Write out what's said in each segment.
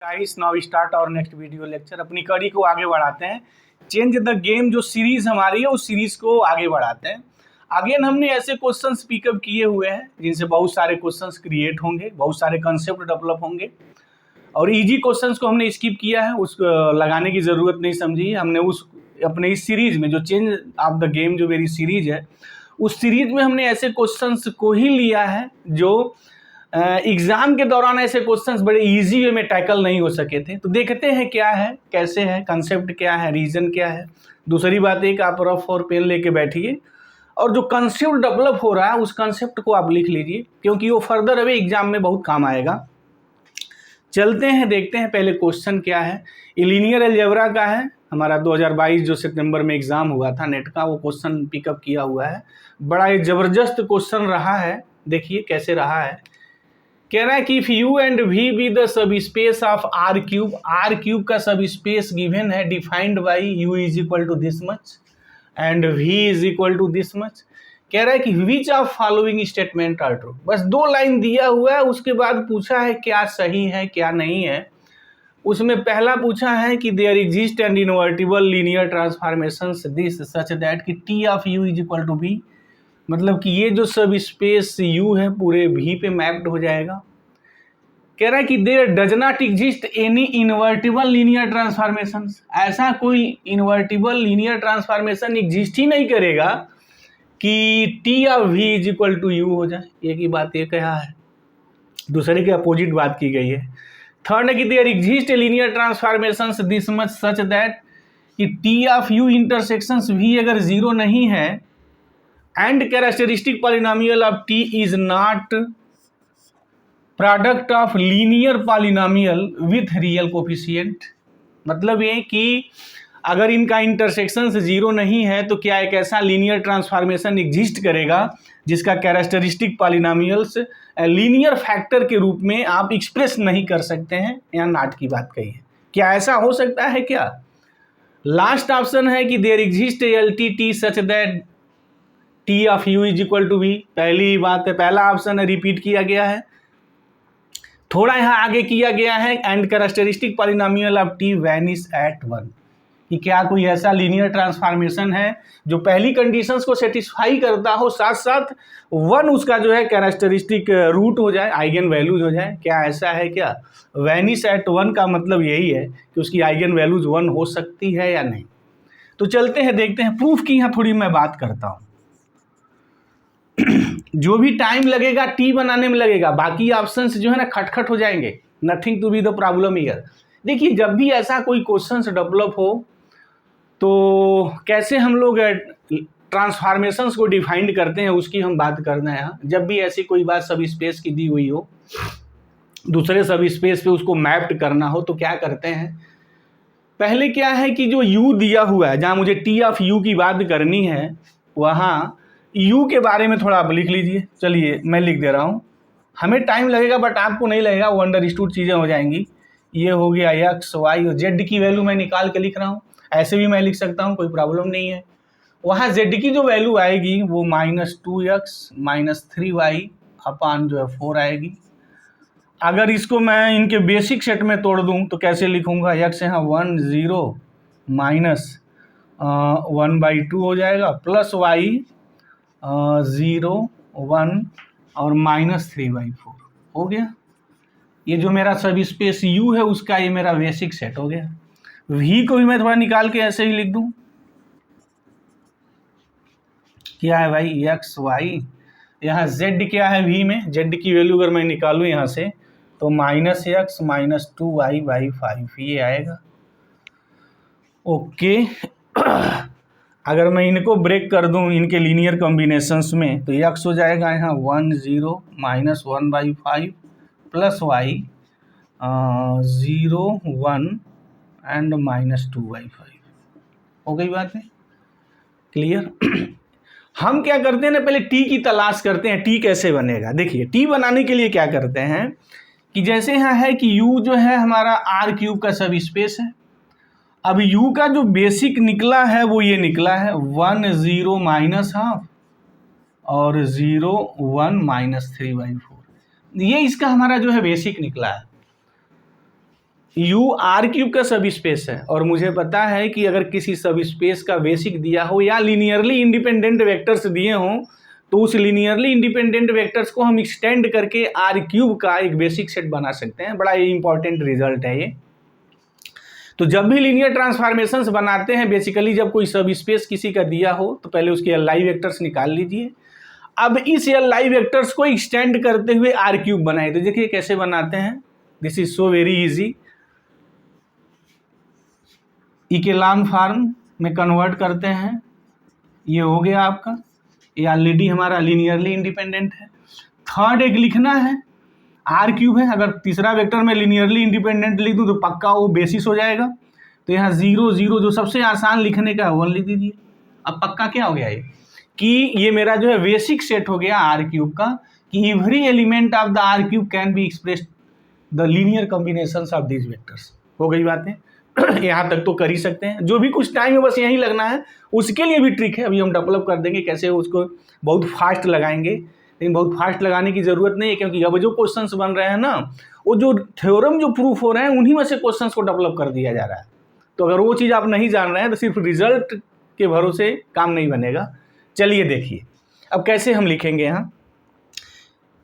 Guys now start और next video lecture. अपनी कड़ी को आगे बढ़ाते हैं। चेंज द गेम जो सीरीज हमारी है उस सीरीज को आगे बढ़ाते हैं। अगेन हमने ऐसे क्वेश्चंस पिकअप किए हुए हैं जिनसे बहुत सारे क्वेश्चंस क्रिएट होंगे, बहुत सारे कंसेप्ट डेवलप होंगे और इजी क्वेश्चंस को हमने स्किप किया है, उस लगाने की ज़रूरत नहीं समझी। हमने उस अपने इस सीरीज में जो चेंज ऑफ द गेम जो मेरी सीरीज है उस सीरीज में हमने ऐसे क्वेश्चंस को ही लिया है जो एग्ज़ाम के दौरान ऐसे क्वेश्चंस बड़े इजी वे में टैकल नहीं हो सके थे। तो देखते हैं क्या है, कैसे है, कंसेप्ट क्या है, रीज़न क्या है। दूसरी बात एक, आप रफ और पेन लेके बैठिए और जो कंसेप्ट डेवलप हो रहा है उस कंसेप्ट को आप लिख लीजिए, क्योंकि वो फर्दर अभी एग्जाम में बहुत काम आएगा। चलते हैं, देखते हैं पहले क्वेश्चन क्या है। ये लीनियर अलजेब्रा का है, हमारा 2022 जो सितंबर में एग्ज़ाम हुआ था नेट का, वो क्वेश्चन पिकअप किया हुआ है। बड़ा ही ज़बरदस्त क्वेश्चन रहा है, देखिए कैसे रहा है। कह रहा है कि if U and V be the sub space of R cube का सब स्पेस गिवन है defined by U is equal to this much and V is equal to this much. कह रहा है कि which of following statement are true. बस 2 line दिया हुआ है, उसके बाद पूछा है क्या सही है क्या नहीं है। उसमें पहला पूछा है कि there exist and invertible linear transformation this such that कि T of U is equal to V, मतलब कि ये जो सब स्पेस u है पूरे v पे मैप्ड हो जाएगा। कह रहा है कि there does not exist any invertible linear transformation, ऐसा कोई इन्वर्टिबल लीनियर ट्रांसफॉर्मेशन एग्जिस्ट ही नहीं करेगा कि T of v is equal to U हो जाए। एक ही बात ये कहा है, दूसरे के अपोजिट बात की गई है। थर्ड है कि there exist linear transformation this much such that कि T of U intersections v अगर 0 नहीं है and characteristic polynomial of T is not product of linear polynomial with real coefficient. मतलब ये कि अगर इनका इंटरसेक्शन 0 नहीं है तो क्या एक ऐसा लीनियर ट्रांसफॉर्मेशन एग्जिस्ट करेगा जिसका कैरेक्टरिस्टिक पॉलिनोमियल्स लीनियर फैक्टर के रूप में आप एक्सप्रेस नहीं कर सकते हैं, या नॉट की बात कही है। क्या ऐसा हो सकता है क्या? लास्ट ऑप्शन है कि there exist L T T such that T of U is equal to V. पहली बात है, पहला ऑप्शन है, रिपीट किया गया है, थोड़ा यहाँ आगे किया गया है, and characteristic polynomial of T vanish at 1, कि क्या कोई ऐसा लीनियर ट्रांसफॉर्मेशन है जो पहली कंडीशंस को सेटिस्फाई करता हो, साथ साथ 1 उसका जो है कैरेक्टरिस्टिक रूट हो जाए, आइगन वैल्यूज हो जाए। क्या ऐसा है क्या? वैनिश एट 1 का मतलब यही है कि उसकी आइगन वैल्यूज 1 हो सकती है या नहीं। तो चलते हैं, देखते हैं प्रूफ की यहाँ थोड़ी मैं बात करता हूँ। जो भी टाइम लगेगा टी बनाने में लगेगा, बाकी ऑप्शंस जो है ना खटखट हो जाएंगे, nothing to be the problem here. देखिए, जब भी ऐसा कोई क्वेश्चंस डेवलप हो तो कैसे हम लोग ट्रांसफॉर्मेशंस को डिफाइंड करते हैं उसकी हम बात करना है यहाँ। जब भी ऐसी कोई बात सब स्पेस की दी हुई हो, दूसरे सब स्पेस पे उसको मैप्ड करना हो, तो क्या करते हैं, पहले क्या है कि जो u दिया हुआ है, जहाँ मुझे टी ऑफ यू की बात करनी है, वहाँ यू के बारे में थोड़ा आप लिख लीजिए। चलिए मैं लिख दे रहा हूँ, हमें टाइम लगेगा बट आपको नहीं लगेगा, वो अंडरस्टूड चीज़ें हो जाएंगी। ये हो गया एक्स वाई और जेड की वैल्यू मैं निकाल के लिख रहा हूँ, ऐसे भी मैं लिख सकता हूँ, कोई प्रॉब्लम नहीं है। वहाँ जेड की जो वैल्यू आएगी वो -2x -3y अपान जो है 4 आएगी। अगर इसको मैं इनके बेसिक सेट में तोड़ दूँ तो कैसे लिखूँगा, x यहाँ 1 0 -1/2 हो जाएगा, प्लस y 0 1 और -3/4 हो गया। ये जो मेरा सब स्पेस u है उसका ये मेरा बेसिक सेट हो गया। v को भी मैं थोड़ा निकाल के ऐसे ही लिख दूं, क्या है भाई x y, यहाँ z क्या है v में, z की वैल्यू अगर मैं निकालूं यहाँ से तो -x -2y/5 ये आएगा। ओके अगर मैं इनको ब्रेक कर दूं इनके लीनियर कॉम्बिनेशंस में तो x हो जाएगा यहाँ 1 0 -1/5 प्लस y 0 1 एंड -2/5। हो गई बात है क्लियर? हम क्या करते हैं ना, पहले टी की तलाश करते हैं, टी कैसे बनेगा। देखिए, टी बनाने के लिए क्या करते हैं कि जैसे यहाँ है कि u जो है हमारा r³ का सब स्पेस है। अब u का जो बेसिक निकला है वो ये निकला है 1 0 -12 और 0 1 -3/4। ये इसका हमारा जो है बेसिक निकला है। यू आर क्यूब का सब स्पेस है और मुझे पता है कि अगर किसी सब स्पेस का बेसिक दिया हो या लीनियरली इंडिपेंडेंट वेक्टर्स दिए हों तो उस लीनियरली इंडिपेंडेंट वेक्टर्स को हम एक्सटेंड करके आर क्यूब का एक बेसिक सेट बना सकते हैं। बड़ा इंपॉर्टेंट रिजल्ट है ये। तो जब भी लीनियर ट्रांसफॉर्मेशंस बनाते हैं, बेसिकली जब कोई सब स्पेस किसी का दिया हो तो पहले उसके एल वेक्टर्स निकाल लीजिए। अब इस एल वेक्टर्स को एक्सटेंड करते हुए आर क्यूब बनाए। तो देखिए कैसे बनाते हैं, this is so very easy. Echelon form में कन्वर्ट करते हैं, ये हो गया आपका, ये ऑलरेडी हमारा लीनियरली इंडिपेंडेंट है। थर्ड एक लिखना है, आर क्यूब है, अगर तीसरा वेक्टर में लीनियरली इंडिपेंडेंट लिख दूँ तो पक्का वो बेसिस हो जाएगा। तो यहाँ 0 0 जो सबसे आसान लिखने का है 1 लिख दीजिए। अब पक्का क्या हो गया ये कि ये मेरा जो है बेसिक सेट हो गया आर क्यूब का, कि every element of the R cube can be expressed the linear combinations of these vectors. हो गई बातें यहाँ तक तो कर ही सकते हैं। जो भी कुछ टाइम है बस यहीं लगना है, उसके लिए भी ट्रिक है, अभी हम डेवलप कर देंगे कैसे उसको बहुत फास्ट लगाएंगे। लेकिन बहुत फास्ट लगाने की ज़रूरत नहीं है, क्योंकि अब जो क्वेश्चंस बन रहे हैं ना, वो जो थ्योरम जो प्रूफ हो रहे हैं उन्हीं में से क्वेश्चंस को डेवलप कर दिया जा रहा है। तो अगर वो चीज़ आप नहीं जान रहे हैं तो सिर्फ रिजल्ट के भरोसे काम नहीं बनेगा। चलिए देखिए अब कैसे हम लिखेंगे। यहाँ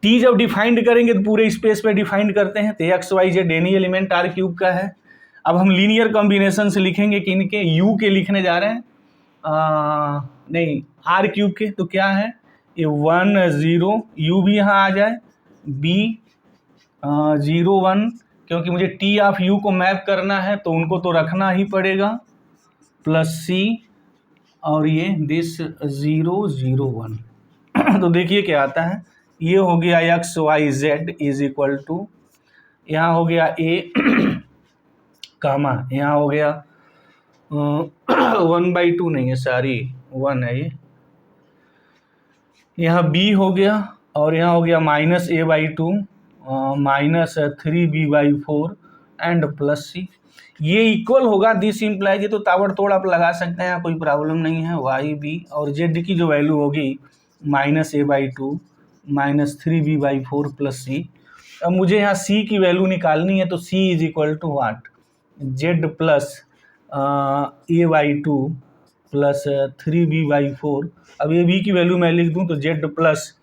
टी जब डिफाइंड करेंगे तो पूरे स्पेस पे डिफाइंड करते हैं, तो x Y z any element R cube का है। अब हम लीनियर कॉम्बिनेशन से लिखेंगे कि इनके यू के लिखने जा रहे हैं, नहीं आर क्यूब के। तो क्या है ये 1 0, यू भी यहाँ आ जाए, बी 0 1, क्योंकि मुझे टी ऑफ यू को मैप करना है तो उनको तो रखना ही पड़ेगा, प्लस सी और ये दिस 0 0 1। तो देखिए क्या आता है, ये हो गया x Y Z is equal to, यहाँ हो गया ए कामा, यहाँ हो गया 1/2 नहीं है, सॉरी 1 है ये, यहाँ b हो गया और यहाँ हो गया -a/2 -3b/4 एंड प्लस सी। ये इक्वल होगा दिस इम्प्लाइज, ये तो ताबड़तोड़ आप लगा सकते हैं, कोई प्रॉब्लम नहीं है। वाई बी और जेड की जो वैल्यू होगी -a/2 -3b/4 प्लस सी। अब मुझे यहाँ c की वैल्यू निकालनी है, तो c is equal to what, z plus a/2 plus 3b/4। अब ए बी की वैल्यू मैं लिख दूं तो जेड प्लस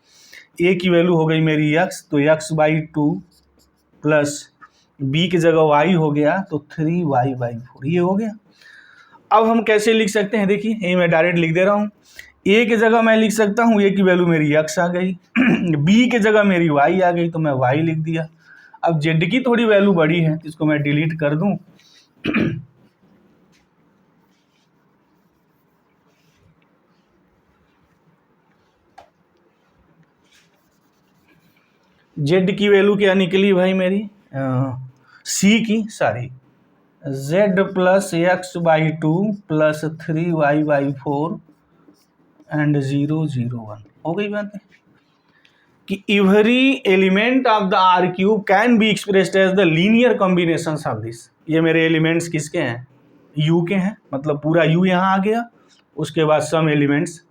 ए की वैल्यू हो गई मेरी x, तो x/2 प्लस बी की जगह y हो गया तो 3y/4, ये हो गया। अब हम कैसे लिख सकते हैं, देखिए ये मैं डायरेक्ट लिख दे रहा हूँ। ए की जगह मैं लिख सकता हूँ, ए की वैल्यू मेरी x आ गई, बी की जगह मेरी y आ गई तो मैं y लिख दिया। अब जेड की थोड़ी वैल्यू बड़ी है, इसको मैं डिलीट कर दूं। जेड की वैल्यू क्या निकली भाई मेरी, सी की, sorry Z plus x/2 plus 3y/4 and 0 0 1। हो गई बात है कि every element of the R cube can be expressed as the linear combinations of this. ये मेरे एलिमेंट्स किसके हैं, यू के हैं, मतलब पूरा यू यहाँ आ गया, उसके बाद सम एलिमेंट्स,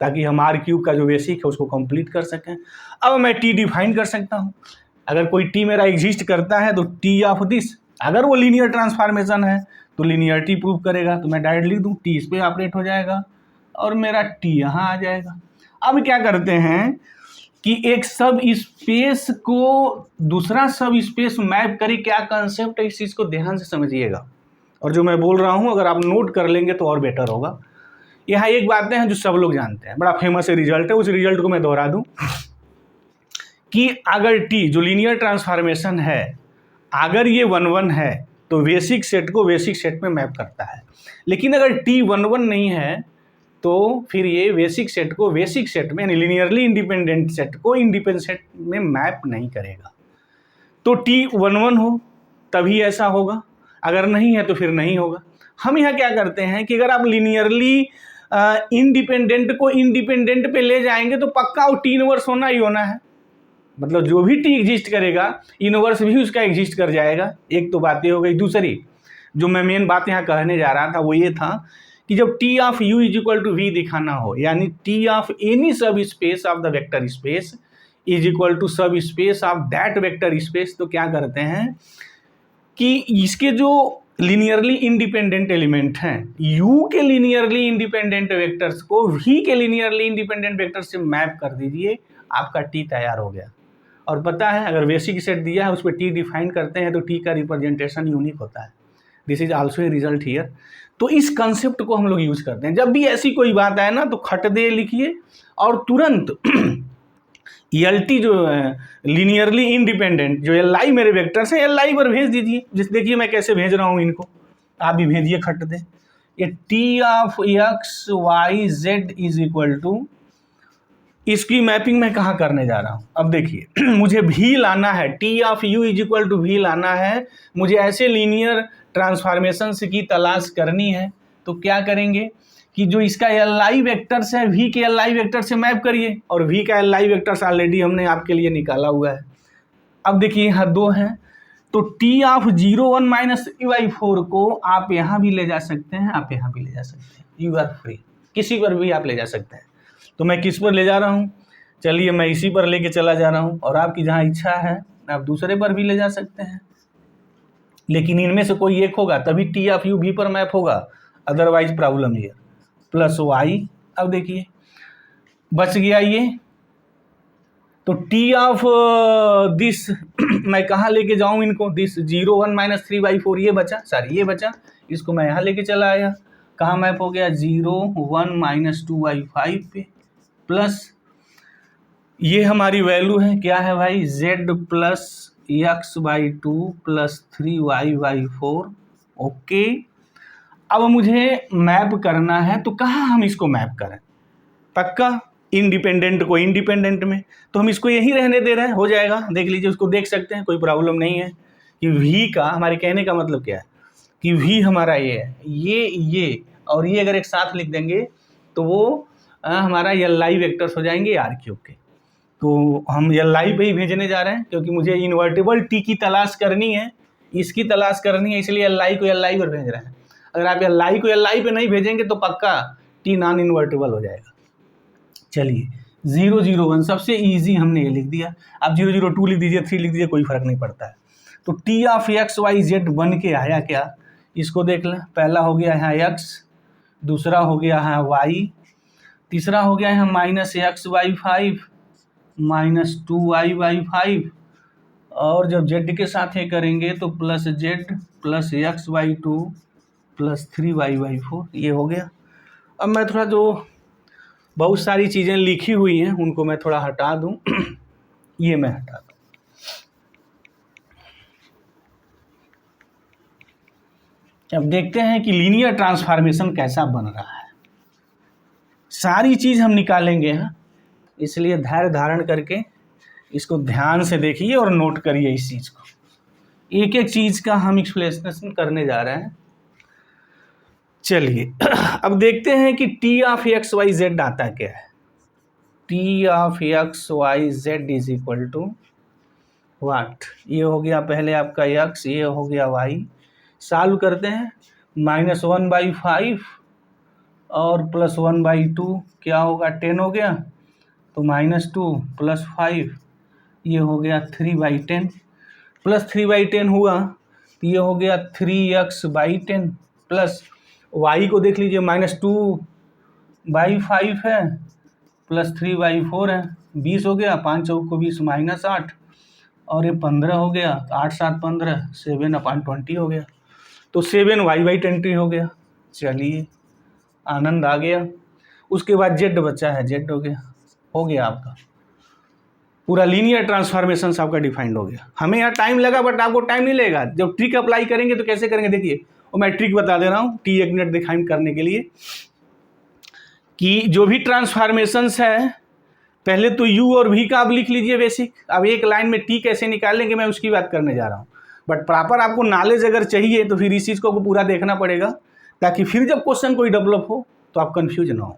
ताकि हम आर क्यूब का जो बेसिक है उसको कंप्लीट कर सकें। अब मैं टी डिफाइन कर सकता हूँ। अगर कोई टी मेरा एग्जिस्ट करता है तो टी ऑफ दिस, अगर वो लीनियर ट्रांसफॉर्मेशन है तो लीनियरिटी प्रूव करेगा, तो मैं डायरेक्ट लिख दूँ टी इस पर ऑपरेट हो जाएगा और मेरा टी यहाँ आ जाएगा। अब क्या करते हैं कि एक सब स्पेस को दूसरा सब स्पेस मैप करे, क्या कंसेप्ट है इस चीज़ को ध्यान से समझिएगा, और जो मैं बोल रहा हूँ अगर आप नोट कर लेंगे तो और बेटर होगा। यहाँ एक बातें हैं जो सब लोग जानते हैं, बड़ा फेमस रिजल्ट है, उस रिजल्ट को मैं दोहरा दूँ कि अगर टी जो लीनियर ट्रांसफॉर्मेशन है, अगर ये 1 1 है तो बेसिक सेट को बेसिक सेट में मैप करता है, लेकिन अगर टी 1 1 नहीं है तो फिर ये बेसिक सेट को बेसिक सेट में, यानी लीनियरली इंडिपेंडेंट सेट को इंडिपेंडेंट सेट में मैप नहीं करेगा। तो टी 1 1 हो तभी ऐसा होगा, अगर नहीं है तो फिर नहीं होगा। हम यहाँ क्या करते हैं कि अगर आप लीनियरली इंडिपेंडेंट को इंडिपेंडेंट पे ले जाएंगे तो पक्का वो टी इनवर्स होना ही होना है, मतलब जो भी टी एग्जिस्ट करेगा इनवर्स भी उसका एग्जिस्ट कर जाएगा। एक तो बात ये हो गई। दूसरी जो मैं मेन बात यहाँ कहने जा रहा था वो ये था कि जब T of U is equal to V दिखाना हो, यानी टी ऑफ एनी सब space of the vector space is equal to सब space of that vector space, तो क्या करते हैं कि इसके जो लीनियरली इंडिपेंडेंट एलिमेंट हैं, u के लीनियरली इंडिपेंडेंट वेक्टर्स को v के लीनियरली इंडिपेंडेंट वेक्टर से मैप कर दीजिए, आपका t तैयार हो गया। और पता है अगर बेसिक सेट दिया है उस पर t डिफाइन करते हैं तो t का रिप्रेजेंटेशन यूनिक होता है। This is also a result here. तो इस कंसेप्ट को हम लोग यूज करते हैं। जब भी ऐसी कोई बात आए ना तो खट दे लिखिए और तुरंत ELT जो है लीनियरली इंडिपेंडेंट जो LI मेरे वेक्टर्स हैं LI पर भेज दीजिए। जिस देखिए मैं कैसे भेज रहा हूँ इनको, आप भी भेजिए खट दे। ये T of x y z is equal to, इसकी मैपिंग मैं कहाँ करने जा रहा हूँ अब देखिए मुझे भी लाना है, T of u is equal to भी लाना है, मुझे ऐसे लीनियर ट्रांसफॉर्मेशन की तलाश करनी है। तो क्या करेंगे कि जो इसका LI वेक्टर्स है v के LI वेक्टर से मैप करिए, और v का LI वेक्टर्स ऑलरेडी हमने आपके लिए निकाला हुआ है। अब देखिए यहाँ 2 हैं, तो T ऑफ 0 1 माइनस 3/4 को आप यहाँ भी ले जा सकते हैं, आप यहाँ भी ले जा सकते हैं, यू आर फ्री, किसी पर भी आप ले जा सकते हैं। तो मैं किस पर ले जा रहा हूँ, चलिए मैं इसी पर लेके चला जा रहा हूँ, और आपकी जहाँ इच्छा है आप दूसरे पर भी ले जा सकते हैं, लेकिन इनमें से कोई एक होगा तभी T ऑफ u v पर मैप होगा, otherwise problem here plus y। अब देखिए बच गया ये, तो T ऑफ दिस मैं कहाँ लेके जाऊँ इनको, दिस 0 1 माइनस 3/4 ये बचा, सॉरी ये बचा, इसको मैं यहाँ लेके चला आया, कहाँ मैप हो गया 0 1 माइनस 2/5 पे, प्लस ये हमारी वैल्यू है क्या है भाई z plus x/2 plus 3y/4। Okay, अब मुझे मैप करना है, तो कहाँ हम इसको मैप करें, पक्का इंडिपेंडेंट को इंडिपेंडेंट में, तो हम इसको यही रहने दे रहे हैं, हो जाएगा, देख लीजिए उसको देख सकते हैं, कोई प्रॉब्लम नहीं है। कि v का हमारे कहने का मतलब क्या है कि v हमारा ये है, ये और ये अगर एक साथ लिख देंगे तो वो हमारा LI वेक्टर्स हो जाएंगे R³ के। तो हम LI पे ही भेजने जा रहे हैं क्योंकि मुझे इन्वर्टिबल T की तलाश करनी है, इसकी तलाश करनी है, इसलिए LI को LI पर भेज रहे हैं। अगर आप LI को LI पे नहीं भेजेंगे तो पक्का T नॉन इन्वर्टिबल हो जाएगा। चलिए 0 0 1 सबसे इजी हमने ये लिख दिया, आप 0 0 2 लिख दीजिए, 3 लिख दीजिए, कोई फर्क नहीं पड़ता है। तो T of x y z बन के आया क्या, इसको देख लें, पहला हो गया यहाँ x, दूसरा हो गया यहाँ y, तीसरा हो गया यहाँ माइनस x/5 माइनस 2y/5, और जब z के साथ ये करेंगे तो plus z plus x/2 plus 3y/4 ये हो गया। अब मैं थोड़ा जो बहुत सारी चीज़ें लिखी हुई हैं उनको मैं थोड़ा हटा दूं ये मैं हटा दूं। अब देखते हैं कि लीनियर ट्रांसफॉर्मेशन कैसा बन रहा है, सारी चीज़ हम निकालेंगे हैं, इसलिए धैर्य धारण करके इसको ध्यान से देखिए और नोट करिए इस चीज़ को, एक एक चीज़ का हम एक्सप्लेनेशन करने जा रहे हैं। चलिए अब देखते हैं कि T of x y z आता क्या है। T of x y z is equal to what, ये हो गया पहले आपका x, ये हो गया y, सॉल्व करते हैं, -1/5 और प्लस 1/2 क्या होगा 10 हो गया, तो -2 प्लस 5 ये हो गया 3/10, प्लस 3/10 हुआ तो ये हो गया 3x/10 प्लस y को देख लीजिए -2/5 है प्लस 3/4 है, 20 हो गया, 5 चौक को 20 -8 और ये 15 हो गया, 8 7 15 7/20 हो गया, तो 7y/20 हो गया। चलिए आनंद आ गया। उसके बाद z बचा है, z हो गया आपका पूरा लीनियर ट्रांसफॉर्मेशन आपका डिफाइंड हो गया। हमें यहाँ टाइम लगा बट आपको टाइम नहीं लगेगा, जब ट्रिक अप्लाई करेंगे तो कैसे करेंगे देखिए, और मैं ट्रिक बता दे रहा हूँ T 1 मिनट डिफाइन करने के लिए कि जो भी ट्रांसफॉर्मेशंस है पहले तो u और v का आप लिख लीजिए बेसिक, अब एक लाइन में T कैसे निकालेंगे मैं उसकी बात करने जा रहा हूँ, बट प्रॉपर आपको नॉलेज अगर चाहिए तो फिर इस चीज़ को पूरा देखना पड़ेगा ताकि फिर जब क्वेश्चन कोई डेवलप हो तो आप कंफ्यूज ना हो।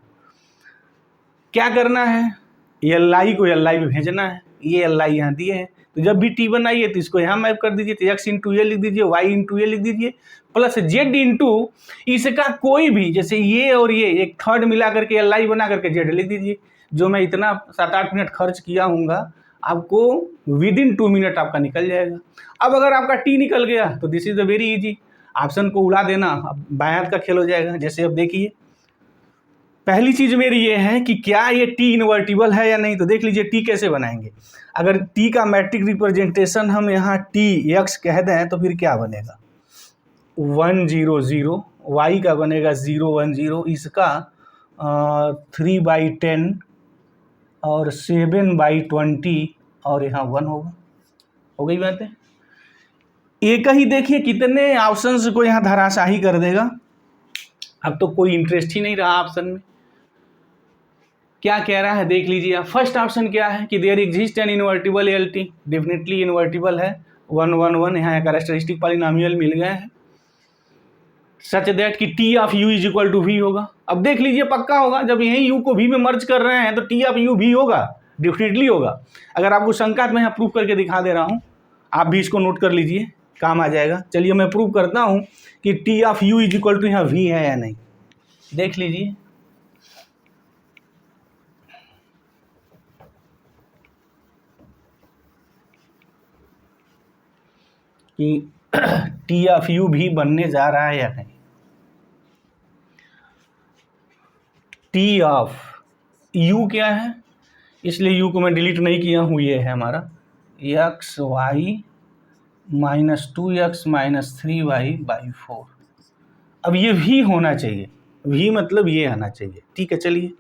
क्या करना है, LI को LI पे भेजना है, ये LI यहाँ दिए हैं, तो जब भी T बनाइए तो इसको यहाँ मैप कर दीजिए, तो x इंटू ए लिख दीजिए, y इंटू ए लिख दीजिए, प्लस z इंटू इसका कोई भी, जैसे ये और ये एक थर्ड मिला करके LI बना करके z लिख दीजिए। जो मैं इतना 7-8 मिनट खर्च किया हूँगा आपको विद इन 2 मिनट आपका निकल जाएगा। अब अगर आपका टी निकल गया तो this is the very easy, option को उड़ा देना, अब बाएं हाथ का खेल हो जाएगा। जैसे अब देखिए पहली चीज मेरी ये है कि क्या ये टी इन्वर्टिबल है या नहीं, तो देख लीजिए टी कैसे बनाएंगे। अगर टी का मैट्रिक रिप्रेजेंटेशन हम यहाँ टी एक्स कह दें तो फिर क्या बनेगा 1 0 0, वाई का बनेगा 0 1 0, इसका 3/10 और 7/20 और यहाँ 1 होगा। हो गई बात है। एक ही देखिए कितने ऑप्शंस को यहाँ धराशाही कर देगा। अब तो कोई इंटरेस्ट ही नहीं रहा ऑप्शन में। क्या कह रहा है देख लीजिए आप। फर्स्ट ऑप्शन क्या है कि there exist an invertible L T, definitely invertible है 1 1 1, यहाँ कैरेक्टरिस्टिक पॉलिनोमियल मिल गए हैं सच दैट कि T of U is equal to V होगा। अब देख लीजिए पक्का होगा, जब यही यू को वी में मर्ज कर रहे हैं तो टी ऑफ यू वी होगा, डेफिनेटली होगा। अगर आपको शंका मैं यहाँ प्रूव करके दिखा दे रहा हूँ, आप भी इसको नोट कर लीजिए, काम आ जाएगा। चलिए मैं प्रूव करता हूँ कि T of U is equal to यहाँ वी है या नहीं। देख लीजिए कि टी ऑफ यू भी बनने जा रहा है या नहीं। टी ऑफ यू क्या है, इसलिए यू को मैं डिलीट नहीं किया हूँ, ये है हमारा एक्स वाई -2x -3y/4। अब ये भी होना चाहिए, भी मतलब ये आना चाहिए। ठीक है, चलिए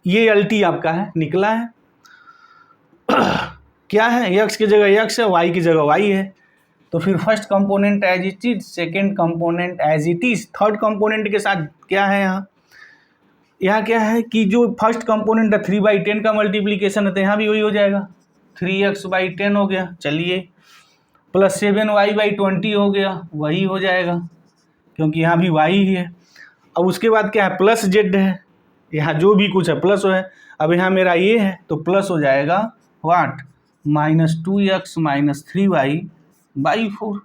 ये एल टी आपका है, निकला है। क्या है, एक्स की जगह एक्स है, वाई की जगह वाई है, तो फिर first component as it is, second component as it is, third component के साथ क्या है यहाँ क्या है कि जो फर्स्ट कंपोनेंट है 3/10 का मल्टीप्लीकेशन है, तो यहाँ भी वही हो जाएगा 3x/10 हो गया। चलिए प्लस 7y/20 हो गया, वही हो जाएगा क्योंकि यहाँ भी y ही है। अब उसके बाद क्या है, प्लस जेड है, यहाँ जो भी कुछ है प्लस है। अब यहाँ मेरा ये है तो प्लस हो जाएगा वाट -2x -3y/4।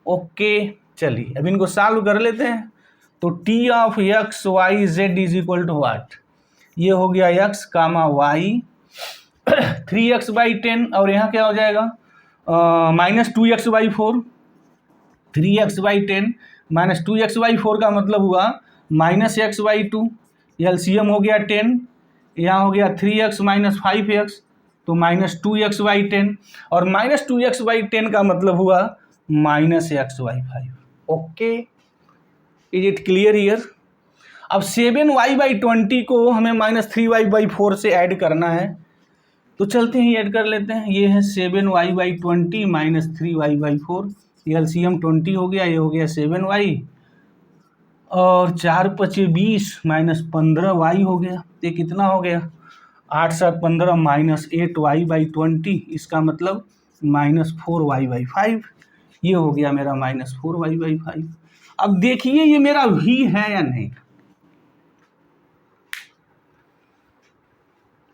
ओके, चलिए अब इनको सॉल्व कर लेते हैं। तो T of x Y Z is equal to what, ये हो गया x कामा वाई 3x/10 और यहाँ क्या हो जाएगा -2x/4, 3x/10 -2x/4 का मतलब हुआ -x/2, एलसीएम हो गया 10, यहाँ हो गया 3x -5x तो -2x/10 और -2x/10 का मतलब हुआ -x/5। Okay, is it clear here. अब 7y/20 को हमें -3y/4 से ऐड करना है, तो चलते हैं ऐड कर लेते हैं। ये है 7y/20 -3y/4, एलसीएम 20 हो गया, ये हो गया 7y और 4 × 5 = 20 -15y हो गया। ये कितना हो गया 8 7 15 -8y/20, इसका मतलब -4y/5। ये हो गया मेरा -4y/5। अब देखिए ये मेरा v है या नहीं,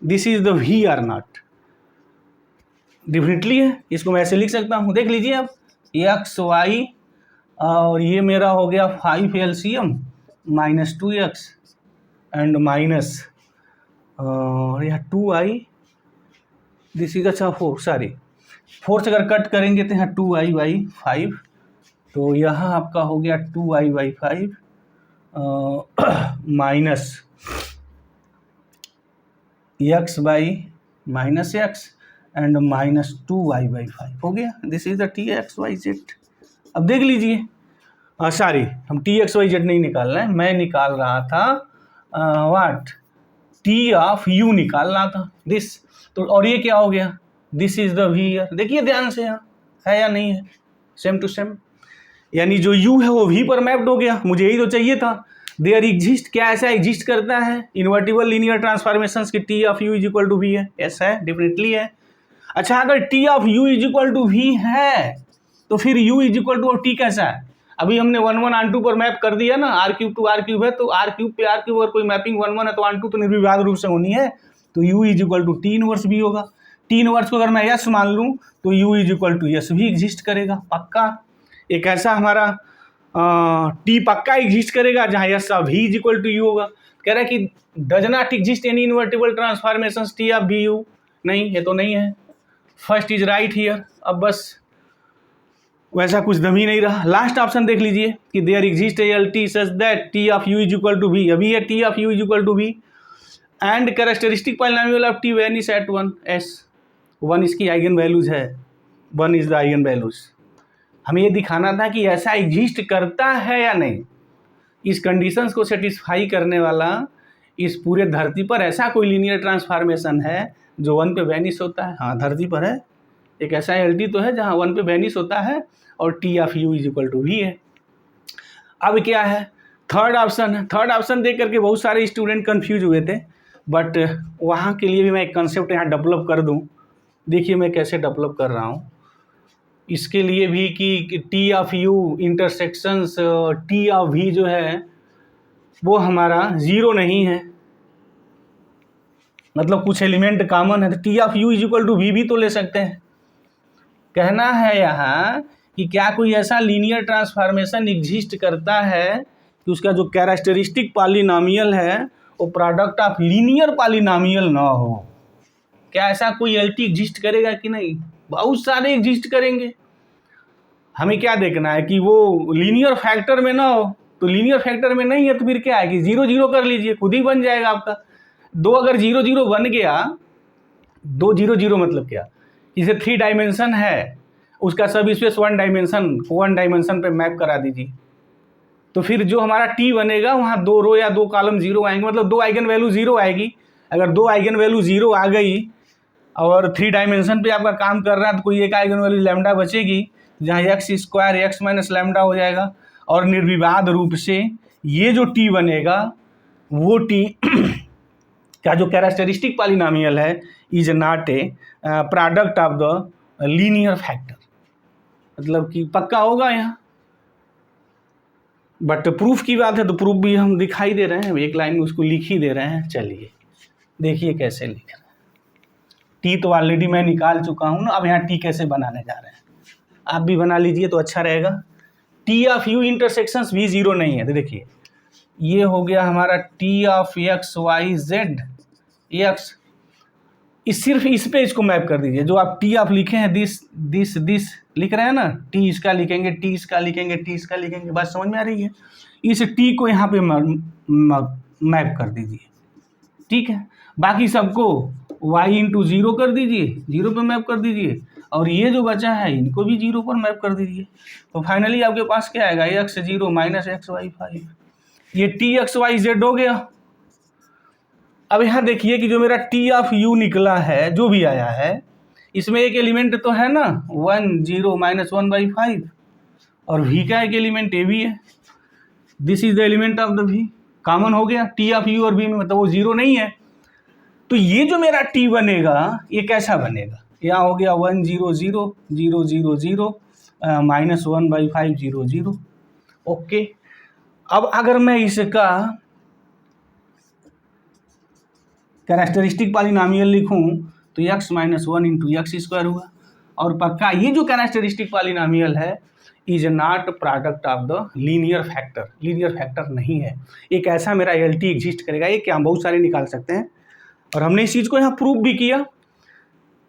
this is the v or not, definitely है। इसको मैं ऐसे लिख सकता हूँ, देख लीजिए अब एक्स वाई और ये मेरा हो गया 5 एलसीएम -2x एंड माइनस यहाँ 2i, दिस इज अच्छा 4 से अगर कट करेंगे तो यहाँ 2i/5, तो यहाँ आपका हो गया 2i/5 minus x/-x and -2y/5 हो गया। This is the TXYZ। अब देख लीजिए, सॉरी हम TXYZ नहीं निकाल रहे हैं, मैं निकाल रहा था व्हाट टी ऑफ यू निकाल रहा था दिस। तो और ये क्या हो गया, दिस इज द वी। देखिए ध्यान से यहाँ है या नहीं है, सेम टू सेम, यानी जो u है वो v पर मैप्ड हो गया। मुझे यही तो चाहिए था। देयर एग्जिस्ट, क्या ऐसा एग्जिस्ट करता है इन्वर्टिबल लीनियर ट्रांसफॉर्मेशंस की T of U is equal to V है? ऐसा है, डेफिनेटली है। अच्छा, अगर T of U is equal to V है तो फिर u is equal to T कैसा है? अभी हमने 1 1 ऑन 2 पर मैप कर दिया ना, r³ टू r³ है, तो r³ पे r³ अगर कोई मैपिंग 1 1 है तो ऑन 2 तो निर्विवाद रूप से होनी है, तो u is equal to T inverse भी होगा। टी इनवर्स को अगर मैं यस मान लूँ तो u is equal to S भी एग्जिस्ट करेगा, पक्का। एक ऐसा हमारा टी पक्का एग्जिस्ट करेगा जहाँ S v is equal to U होगा। कह रहा है कि does not exist any invertible transformations T of V U, नहीं, ये तो नहीं है। First is right here. अब बस वैसा कुछ दम ही नहीं रहा। लास्ट ऑप्शन देख लीजिए कि there exist a L T such that T of U is equal to V. अभी है T of U is equal to V and characteristic polynomial of T vanish at 1 s. 1 इसकी eigen values है, 1 is the eigen values. हमें ये दिखाना था कि ऐसा एग्जिस्ट करता है या नहीं। इस कंडीशंस को सेटिस्फाई करने वाला इस पूरे धरती पर ऐसा कोई लीनियर ट्रांसफॉर्मेशन है जो 1 पे वैनिश होता है। हाँ, धरती पर है एक ऐसा एल तो है जहाँ 1 पे वैनिश होता है और T of U is equal to V है। अब क्या है, थर्ड ऑप्शन है। थर्ड ऑप्शन देख करके बहुत सारे स्टूडेंट कंफ्यूज हुए थे, बट वहाँ के लिए भी मैं एक कंसेप्ट यहाँ डेवलप कर दूँ। देखिए मैं कैसे डेवलप कर रहा हूँ इसके लिए भी कि T of U intersections T of V जो है वो हमारा ज़ीरो नहीं है, मतलब कुछ एलिमेंट कॉमन है, तो T of U is equal to V भी तो ले सकते हैं। कहना है यहाँ कि क्या कोई ऐसा लीनियर ट्रांसफॉर्मेशन एग्जिस्ट करता है कि उसका जो कैरेक्टरिस्टिक पॉलिनोमियल है वो प्रोडक्ट ऑफ लीनियर पॉलिनोमियल ना हो। क्या ऐसा कोई एलटी एग्जिस्ट करेगा कि नहीं? बहुत सारे एग्जिस्ट करेंगे। हमें क्या देखना है कि वो लीनियर फैक्टर में ना हो, तो लीनियर फैक्टर में नहीं है तो फिर क्या है कि 0 0 कर लीजिए, खुद ही बन जाएगा आपका। 2 अगर 0 0 बन गया, 2 0 0 मतलब क्या, इसे 3 डायमेंशन है, उसका सब स्पेस 1 डायमेंशन पे मैप करा दीजिए, तो फिर जो हमारा टी बनेगा वहाँ 2 रो या 2 कॉलम 0 आएंगे, मतलब 2 आइगन वैल्यू 0 आएगी। अगर 2 आइगन वैल्यू 0 आ गई और 3 डायमेंशन पे आपका काम कर रहा है तो कोई एक आइगन वैल्यू लैम्डा बचेगी, जहाँ x square x minus lambda हो जाएगा। और निर्विवाद रूप से ये जो टी बनेगा वो टी का जो कैरेक्टरिस्टिक पॉलिनोमियल है is not a product of the linear factor, मतलब कि पक्का होगा यहाँ। बट प्रूफ की बात है तो प्रूफ भी हम दिखाई दे रहे हैं, एक लाइन में उसको लिख ही दे रहे हैं। चलिए देखिए कैसे लिख रहे हैं। टी तो ऑलरेडी मैं निकाल चुका हूँ ना, अब यहाँ टी कैसे बनाने जा रहे हैं आप भी बना लीजिए तो अच्छा रहेगा। टी ऑफ यू इंटरसेक्शंस भी 0 नहीं है, तो देखिए ये हो गया हमारा T of x Y z x. सिर्फ इस पे इसको मैप कर दीजिए। जो आप टी ऑफ लिखे हैं दिस लिख रहे हैं ना, टी इसका लिखेंगे, टी इसका लिखेंगे, टी इसका लिखेंगे, बात समझ में आ रही है। इस टी को यहाँ पे मैप कर दीजिए, ठीक है। बाकी सबको y इंटू 0 कर दीजिए, 0 पे मैप कर दीजिए, और ये जो बचा है इनको भी 0 पर मैप कर दीजिए। तो फाइनली आपके पास क्या आएगा, एक्स 0 माइनस एक्स वाई 5। ये टी एक्स वाई जेड हो गया। अब यहाँ देखिए कि जो मेरा टी ऑफ यू निकला है, जो भी आया है, इसमें एक एलिमेंट तो है ना 1 0 माइनस 1/5, और v का एक एलिमेंट ए भी है। This is the element of the v, common हो गया टी ऑफ यू और v में, मतलब वो 0 नहीं है। तो ये जो मेरा टी बनेगा ये कैसा बनेगा, यहाँ हो गया 1 0 0 0 0 0 माइनस 1/5 0 0। ओके, अब अगर मैं इसका कैरेक्टरिस्टिक पॉलिनोमियल लिखूं तो x minus 1 into x square हुआ। और पक्का ये जो कैरेक्टरिस्टिक पॉलिनोमियल है is not product of the linear factor, linear factor नहीं है। एक ऐसा मेरा एल टी एग्जिस्ट करेगा, ये क्या हम बहुत सारे निकाल सकते हैं, और हमने इस चीज़ को यहाँ प्रूव भी किया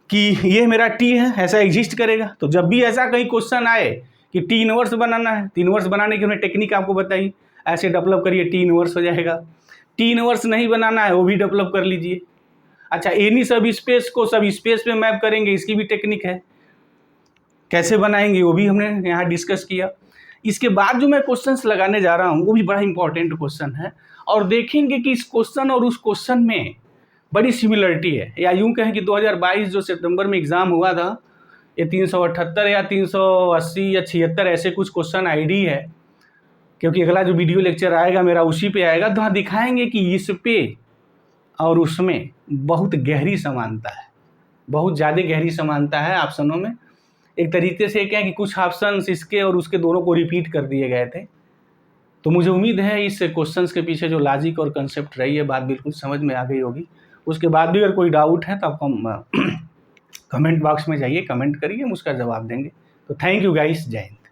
कि ये मेरा टी है, ऐसा एग्जिस्ट करेगा। तो जब भी ऐसा कहीं क्वेश्चन आए कि टी इनवर्स बनाना है, टी इनवर्स बनाने की हमने टेक्निक आपको बताई, ऐसे डेवलप करिए टी इनवर्स हो जाएगा। टी इनवर्स नहीं बनाना है वो भी डेवलप कर लीजिए। अच्छा, एनी सब स्पेस को सब स्पेस पे मैप करेंगे, इसकी भी टेक्निक है, कैसे बनाएंगे वो भी हमने यहाँ डिस्कस किया। इसके बाद जो मैं क्वेश्चंस लगाने जा रहा हूँ वो भी बड़ा इंपॉर्टेंट क्वेश्चन है, और देखेंगे कि इस क्वेश्चन और उस क्वेश्चन में बड़ी सिमिलरिटी है, या यूँ कहें कि 2022 जो सितंबर में एग्ज़ाम हुआ था, ये 378 या 380 या 76 ऐसे कुछ क्वेश्चन आईडी है, क्योंकि अगला जो वीडियो लेक्चर आएगा मेरा उसी पे आएगा। तो हाँ दिखाएंगे कि इस पे और उसमें बहुत गहरी समानता है, बहुत ज़्यादा गहरी समानता है ऑप्शनों में। एक तरीके से क्या है कि कुछ ऑप्शंस इसके और उसके दोनों को रिपीट कर दिए गए थे। तो मुझे उम्मीद है इस क्वेश्चंस के पीछे जो लॉजिक और कंसेप्ट रही है बात बिल्कुल समझ में आ गई होगी। उसके बाद भी अगर कोई डाउट है तो आप कमेंट बॉक्स में जाइए, कमेंट करिए, हम उसका जवाब देंगे। तो थैंक यू गाइस, जय हिंद।